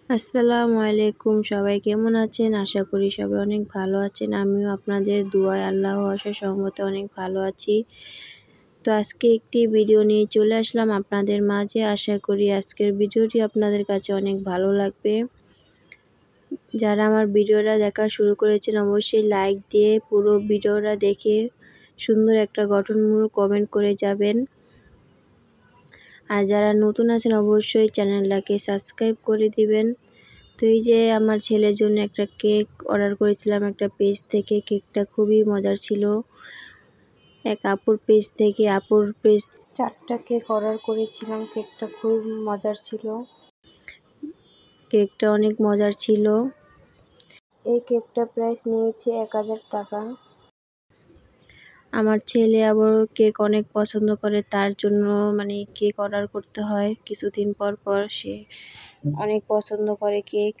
আসসালামু আলাইকুম, সবাই কেমন আছেন? আশা করি সবাই অনেক ভালো আছেন। আমিও আপনাদের দুয়ায় আল্লাহর অশেষ রহমতে অনেক ভালো আছি। তো আজকে একটি ভিডিও নিয়ে চলে আসলাম আপনাদের মাঝে। আশা করি আজকের ভিডিওটি আপনাদের কাছে অনেক ভালো লাগবে। যারা আমার ভিডিওটা দেখা শুরু করেছেন অবশ্যই লাইক দিয়ে পুরো ভিডিওটা দেখে সুন্দর একটা গঠনমূলক কমেন্ট করে যাবেন। আর যারা নতুন আছেন অবশ্যই চ্যানেলটাকে সাবস্ক্রাইব করে দিবেন। তো এই যে আমার ছেলের জন্য একটা কেক অর্ডার করেছিলাম একটা পেজ থেকে। কেকটা খুবই মজার ছিল। এক আপুর পেজ থেকে 4টা কেক অর্ডার করেছিলাম। কেকটা খুব মজার ছিল। কেকটা অনেক মজার ছিল। এই কেকটা প্রাইস নিয়েছে 1000 টাকা। আমার ছেলে আবার কেক অনেক পছন্দ করে, তার জন্য কেক অর্ডার করতে হয় কিছুদিন পর পর। সে অনেক পছন্দ করে কেক।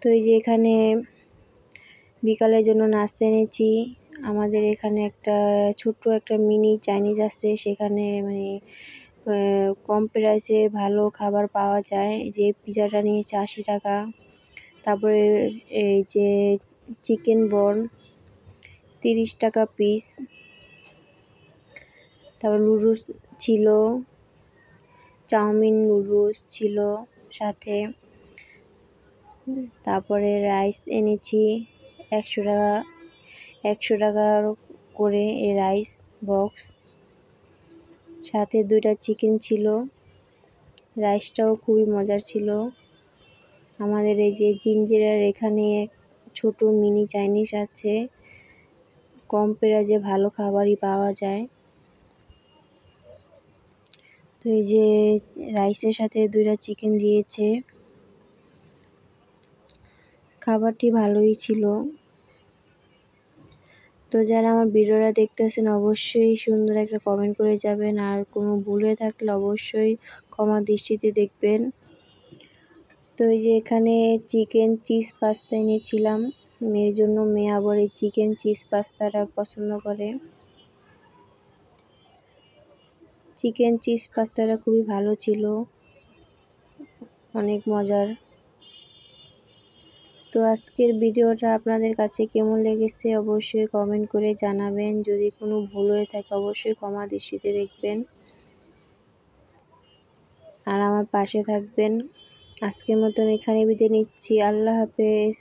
তো এই যে এখানে বিকালের জন্য নাস্তা এনেছি। আমাদের এখানে ছোট্ট একটা মিনি চাইনিজ আছে, সেখানে কম প্রাইসে ভালো খাবার পাওয়া যায়। যে পিজাটা নিয়েছে 80 টাকা। তারপরে এই যে চিকেন বল 30 টাকা পিস। তারপর নুডলস ছিল, চাউমিন নুডলস ছিল সাথে। তারপরে রাইস এনেছি 100 টাকা করে এই রাইস বক্স। সাথে 2টা চিকেন ছিল। রাইসটাও খুবই মজার ছিল। আমাদের এই যে জিঞ্জিরার এখানে ছোট মিনি চাইনিজ আছে, কম প্রাইসে ভালো খাবারই পাওয়া যায়। তো এই যে রাইসের সাথে 2টা চিকেন দিয়েছে। খাবারটি ভালোই ছিল। তো যারা আমার ভিডিওটা দেখতেছেন অবশ্যই সুন্দর একটা কমেন্ট করে যাবেন। আর কোনো ভুল হয়ে থাকলে অবশ্যই ক্ষমা দৃষ্টিতে দেখবেন। তো এই যে এখানে চিকেন চিজ পাস্তা এনেছিলাম মেয়ের জন্য। মেয়ে আবার এই চিকেন চিজ পাস্তাটা পছন্দ করে। চিকেন চিজ পাস্তাটা খুবই ভালো ছিল, অনেক মজার। তো আজকের ভিডিওটা আপনাদের কাছে কেমন লেগেছে অবশ্যই কমেন্ট করে জানাবেন। যদি কোনো ভুল হয়ে থাকে অবশ্যই ক্ষমা দৃষ্টিতে দেখবেন আর আমার পাশে থাকবেন। আজকের মতন এখানে বিদায় নিচ্ছি। আল্লাহ হাফেজ।